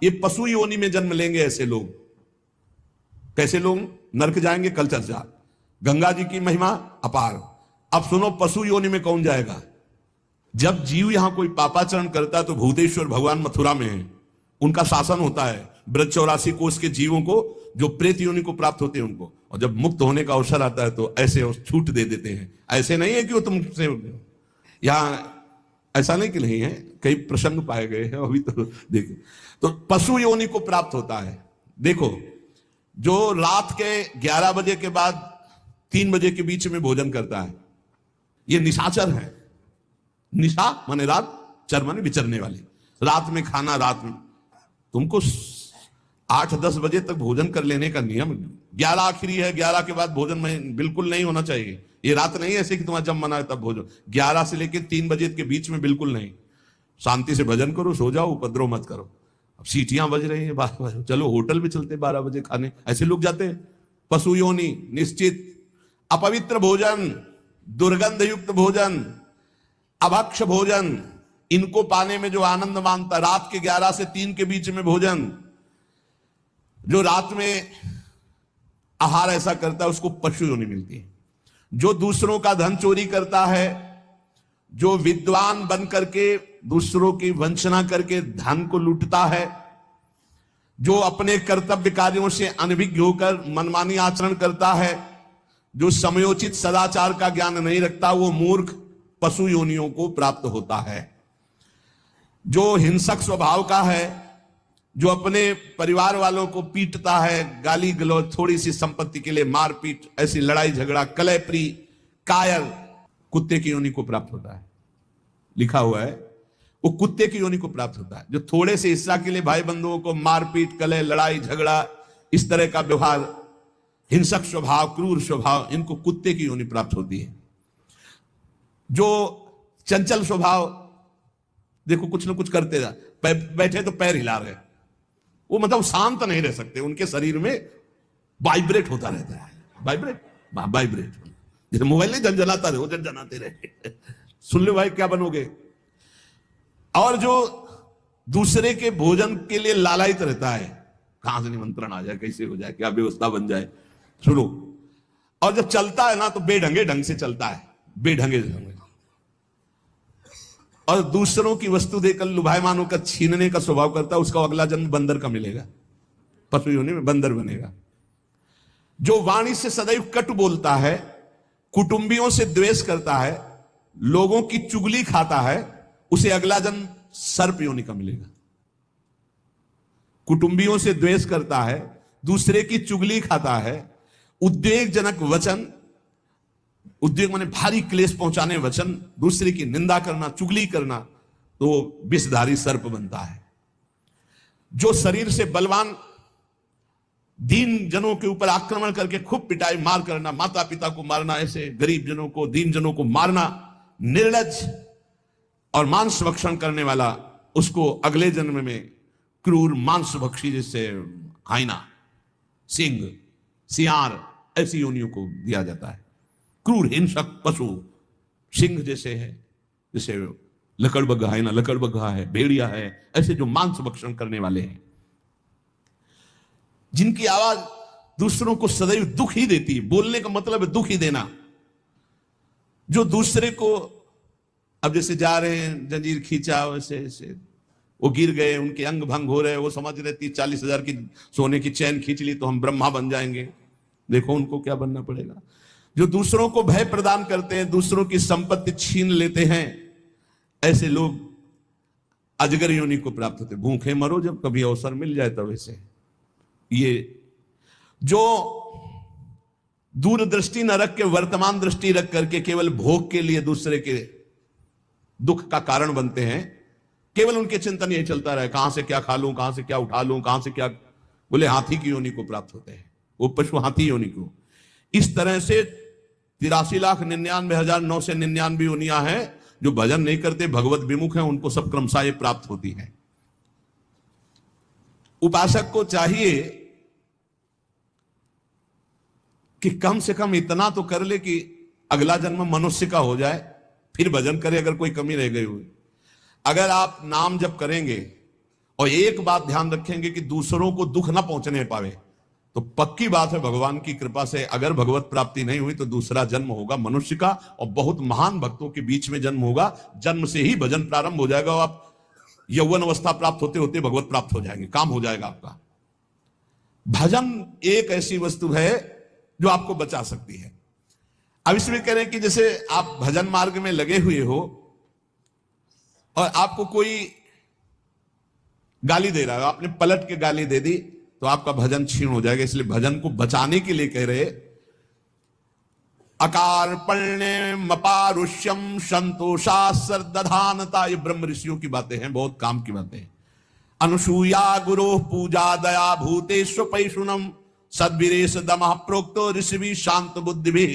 ये पशु योनि में जन्म लेंगे ऐसे लोग। कैसे लोग नरक जाएंगे, कल चर्चा। गंगा जी की महिमा अपार। अब सुनो, पशु योनि में कौन जाएगा? जब जीव यहां कोई पापाचरण करता है तो भूतेश्वर भगवान मथुरा में है, उनका शासन होता है। ब्रज 84 कोष के जीवों को जो प्रेत योनि को प्राप्त होते हैं उनको, और जब मुक्त होने का अवसर आता है तो ऐसे छूट दे देते हैं। ऐसे नहीं है कि वो तुमसे, यहां ऐसा नहीं कि नहीं है, कई प्रसंग पाए गए हैं अभी तो देखिए। तो पशु योनि को प्राप्त होता है। देखो, जो रात के 11 बजे के बाद 3 बजे के बीच में भोजन करता है, ये निशाचर है। निशा माने रात, चर माने विचरने वाली। रात में खाना, रात में तुमको 8-10 बजे तक भोजन कर लेने का नियम। 11 आखिरी है, 11 के बाद भोजन में बिल्कुल नहीं होना चाहिए। ये रात नहीं ऐसे कि तुम्हारा जब मना है तब भोजन। 11 से लेकर 3 बजे के बीच में बिल्कुल नहीं। शांति से भजन करो, सो जाओ, उपद्रव मत करो। अब सीटियां बज रही हैं 12 बजे, चलो होटल भी चलते 12 बजे खाने, ऐसे लोग जाते हैं। पशु योनि निश्चित। अपवित्र भोजन, दुर्गंध युक्त भोजन, अभक्ष भोजन, इनको पाने में जो आनंद मानता, रात के 11 से 3 के बीच में भोजन, जो रात में आहार ऐसा करता है उसको पशु योनि मिलती है। जो दूसरों का धन चोरी करता है, जो विद्वान बन करके दूसरों की वंचना करके धन को लूटता है, जो अपने कर्तव्य कार्यों से अनभिज्ञ होकर मनमानी आचरण करता है, जो समयोचित सदाचार का ज्ञान नहीं रखता, वो मूर्ख पशु योनियों को प्राप्त होता है। जो हिंसक स्वभाव का है, जो अपने परिवार वालों को पीटता है, गाली गलौज, थोड़ी सी संपत्ति के लिए मारपीट, ऐसी लड़ाई झगड़ा, कलहप्रिय, कायर, कुत्ते की योनि को प्राप्त होता है। लिखा हुआ है वो कुत्ते की योनि को प्राप्त होता है। जो थोड़े से हिस्सा के लिए भाई बंधुओं को मारपीट, कलह, लड़ाई झगड़ा, इस तरह का व्यवहार, हिंसक स्वभाव, क्रूर स्वभाव, इनको कुत्ते की योनि प्राप्त होती है। जो चंचल स्वभाव, देखो कुछ ना कुछ करते जा, बैठे तो पैर हिला रहे, वो मतलब शांत नहीं रह सकते, उनके शरीर में वाइब्रेट होता रहता है। वाइब्रेट जैसे मोबाइल नहीं झंझनाता रहे, वो झंझनाते रहे। सुन लो भाई क्या बनोगे। और जो दूसरे के भोजन के लिए लालायित रहता है, कहां से निमंत्रण आ जाए, कैसे हो जाए, क्या व्यवस्था बन जाए, सुनो। और जब चलता है ना तो बेढंगे ढंग से चलता है, बेढंगे ढंग। और दूसरों की वस्तु देकर लुभायमान होकर छीनने का स्वभाव करता है, उसका अगला जन्म बंदर का मिलेगा, पशु योनि में बंदर बनेगा। जो वाणी से सदैव कटु बोलता है, कुटुंबियों से द्वेष करता है, लोगों की चुगली खाता है, उसे अगला जन्म सर्प योनि का मिलेगा। कुटुंबियों से द्वेष करता है, दूसरे की चुगली खाता है, उद्वेगजनक वचन, उद्वेग माने भारी क्लेश पहुंचाने वचन, दूसरे की निंदा करना, चुगली करना, तो विषधारी सर्प बनता है। जो शरीर से बलवान दीन जनों के ऊपर आक्रमण करके खूब पिटाई मार करना, माता पिता को मारना, ऐसे गरीब जनों को, दीन जनों को मारना, निर्लज्ज और मांस भक्षण करने वाला, उसको अगले जन्म में क्रूर मांस भक्षी, जैसे हाइना, सिंह, सियार, ऐसी योनियों को दिया जाता है। क्रूर हिंसक पशु सिंह जैसे है, जैसे लकड़बग्घा है ना, लकड़बग्घा है, भेड़िया है, ऐसे जो मांस भक्षण करने वाले हैं, जिनकी आवाज दूसरों को सदैव दुख ही देती है। बोलने का मतलब है दुख ही देना। जो दूसरे को, अब जैसे जा रहे हैं, जंजीर खींचा, वैसे ऐसे वो गिर गए, उनके अंग भंग हो रहे, वो समझ रहे 30-40 हजार की सोने की चैन खींच ली तो हम ब्रह्मा बन जाएंगे। देखो उनको क्या बनना पड़ेगा। जो दूसरों को भय प्रदान करते हैं, दूसरों की संपत्ति छीन लेते हैं, ऐसे लोग अजगर योनि को प्राप्त होते। भूखे मरो जब कभी अवसर मिल जाए तब। ऐसे ये जो दूरदृष्टि न रख के वर्तमान दृष्टि रख करके केवल भोग के लिए दूसरे के दुख का कारण बनते हैं, केवल उनके चिंतन यही चलता रहे, कहां से क्या खा लूं, कहां से क्या उठा लूं, कहां से क्या, बोले हाथी की योनि को प्राप्त होते हैं, वो पशु हाथी योनि को। इस तरह से 83,99,999 योनियां हैं। जो भजन नहीं करते, भगवत विमुख हैं, उनको सब क्रमशः ये प्राप्त होती है। उपासक को चाहिए कि कम से कम इतना तो कर ले कि अगला जन्म मनुष्य का हो जाए, फिर भजन करे अगर कोई कमी रह गई हुई। अगर आप नाम जप करेंगे और एक बात ध्यान रखेंगे कि दूसरों को दुख ना पहुंचने पावे, तो पक्की बात है भगवान की कृपा से अगर भगवत प्राप्ति नहीं हुई तो दूसरा जन्म होगा मनुष्य का, और बहुत महान भक्तों के बीच में जन्म होगा। जन्म से ही भजन प्रारंभ हो जाएगा और आप यौवन अवस्था प्राप्त होते होते भगवत प्राप्त हो जाएंगे, काम हो जाएगा आपका। भजन एक ऐसी वस्तु है जो आपको बचा सकती है। अब इसमें कह रहे हैं कि जैसे आप भजन मार्ग में लगे हुए हो और आपको कोई गाली दे रहा है, आपने पलट के गाली दे दी तो आपका भजन क्षीण हो जाएगा। इसलिए भजन को बचाने के लिए कह रहे अकार पण्य मपारुष्यम संतोषा सरदधानता, ये ब्रह्म ऋषियों की बातें हैं, बहुत काम की बातें हैं। अनुसूया गुरो पूजा दया भूतेश्व पैशुनम सद्वीरेश दमः प्रोक्तो ऋषि शांत बुद्धि भी।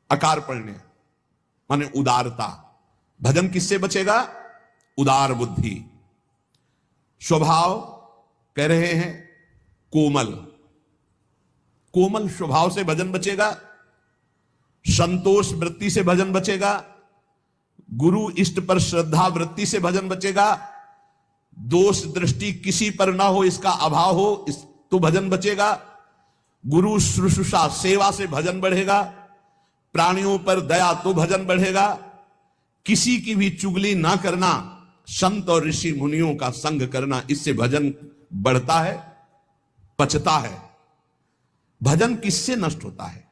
अकार पण्य माने उदारता। भजन किससे बचेगा? उदार बुद्धि। स्वभाव कह रहे हैं कोमल, कोमल स्वभाव से भजन बचेगा। संतोष वृत्ति से भजन बचेगा। गुरु इष्ट पर श्रद्धा वृत्ति से भजन बचेगा। दोष दृष्टि किसी पर ना हो, इसका अभाव हो तो भजन बचेगा। गुरु शुश्रूषा सेवा से भजन बढ़ेगा। प्राणियों पर दया तो भजन बढ़ेगा। किसी की भी चुगली ना करना, संत और ऋषि मुनियों का संग करना, इससे भजन बढ़ता है, पचता है। भजन किससे नष्ट होता है?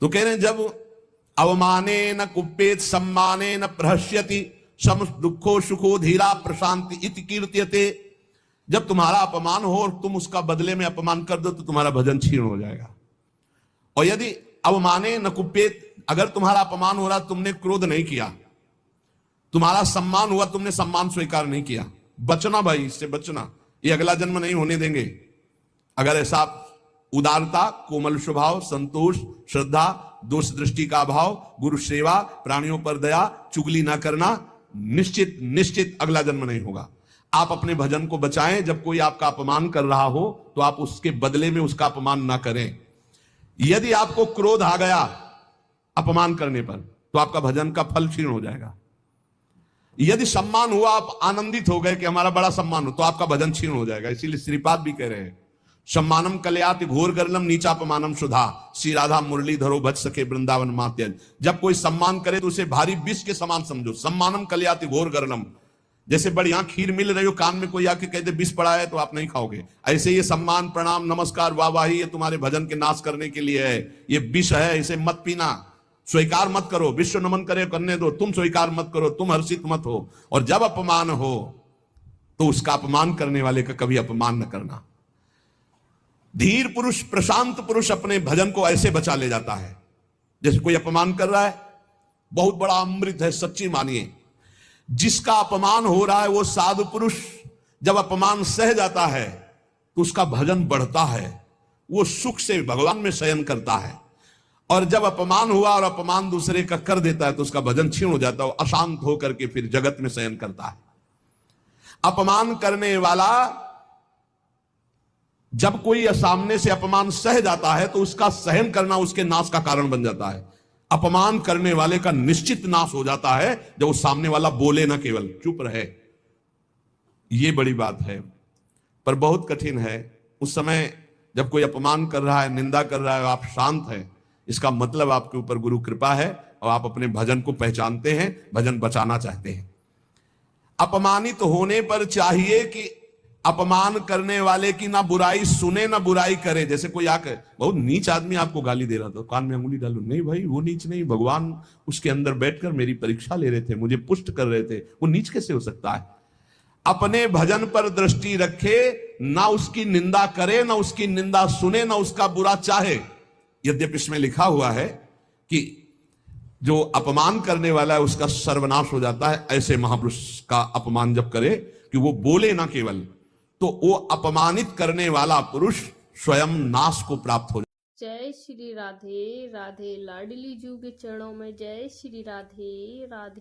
तो कह रहे हैं जब अवमाने न कुप्येत सम्माने न प्रहस्यति सम दुखो सुखो धीरा प्रशांति इति कीर्त्यते। जब तुम्हारा अपमान हो और तुम उसका बदले में अपमान कर दो तो तुम्हारा भजन क्षीण हो जाएगा। और यदि अवमाने न कुप्येत, अगर तुम्हारा अपमान हो रहा, तुमने क्रोध नहीं किया, तुम्हारा सम्मान हुआ, तुमने सम्मान स्वीकार नहीं किया, बचना भाई, इससे बचना, ये अगला जन्म नहीं होने देंगे। अगर ऐसा उदारता, कोमल स्वभाव, संतोष, श्रद्धा, दोष दृष्टि का अभाव, गुरु सेवा, प्राणियों पर दया, चुगली ना करना, निश्चित निश्चित अगला जन्म नहीं होगा। आप अपने भजन को बचाएं। जब कोई आपका अपमान कर रहा हो तो आप उसके बदले में उसका अपमान ना करें। यदि आपको क्रोध आ गया अपमान करने पर तो आपका भजन का फल क्षीण हो जाएगा। यदि सम्मान हुआ, आप आनंदित हो गए कि हमारा बड़ा सम्मान हो, तो आपका भजन क्षीण हो जाएगा। इसीलिए श्रीपाद भी कह रहे हैं सम्मानम कल्याति घोर गर्लम नीचापमानम सुधा, श्री राधा मुरली धरो भज सके वृंदावन मात्यज। जब कोई सम्मान करे तो उसे भारी विष के समान समझो। सम्मानम कल्याति घोर गर्लम, जैसे बढ़िया खीर मिल रही हो, कान में कोई आके कहते विष पड़ा है तो आप नहीं खाओगे, ऐसे ये सम्मान प्रणाम नमस्कार वाहवाही ये तुम्हारे भजन के नाश करने के लिए है, ये विष है, इसे मत पीना, स्वीकार मत करो। विश्व नमन करे करने दो, तुम स्वीकार मत करो, तुम हर्षित मत हो। और जब अपमान हो तो उसका अपमान करने वाले का कभी अपमान न करना। धीर पुरुष, प्रशांत पुरुष अपने भजन को ऐसे बचा ले जाता है। जैसे कोई अपमान कर रहा है, बहुत बड़ा अमृत है, सच्ची मानिए। जिसका अपमान हो रहा है वो साधु पुरुष जब अपमान सह जाता है तो उसका भजन बढ़ता है, वो सुख से भगवान में शयन करता है। और जब अपमान हुआ और अपमान दूसरे का कर देता है तो उसका भजन क्षीण हो जाता है, वो अशांत होकर के फिर जगत में शयन करता है। अपमान करने वाला जब कोई सामने से अपमान सह जाता है तो उसका सहन करना उसके नाश का कारण बन जाता है। अपमान करने वाले का निश्चित नाश हो जाता है जब वो सामने वाला बोले ना, केवल चुप रहे। ये बड़ी बात है, पर बहुत कठिन है। उस समय जब कोई अपमान कर रहा है, निंदा कर रहा है, आप शांत हैं, इसका मतलब आपके ऊपर गुरु कृपा है और आप अपने भजन को पहचानते हैं, भजन बचाना चाहते हैं। अपमानित होने पर चाहिए कि अपमान करने वाले की ना बुराई सुने ना बुराई करे। जैसे कोई आकर बहुत नीच आदमी आपको गाली दे रहा था, कान में अंगुली डालो, नहीं भाई वो नीच नहीं, भगवान उसके अंदर बैठकर मेरी परीक्षा ले रहे थे, मुझे पुष्ट कर रहे थे, वो नीच कैसे हो सकता है? अपने भजन पर दृष्टि रखे, ना उसकी निंदा करे, ना उसकी निंदा सुने, ना उसका बुरा चाहे। यद्यपि इसमें लिखा हुआ है कि जो अपमान करने वाला है उसका सर्वनाश हो जाता है। ऐसे महापुरुष का अपमान जब करे कि वो बोले ना केवल, तो वो अपमानित करने वाला पुरुष स्वयं नाश को प्राप्त हो जाए। जय श्री राधे राधे। लाडली जू के चरणों में जय श्री राधे राधे।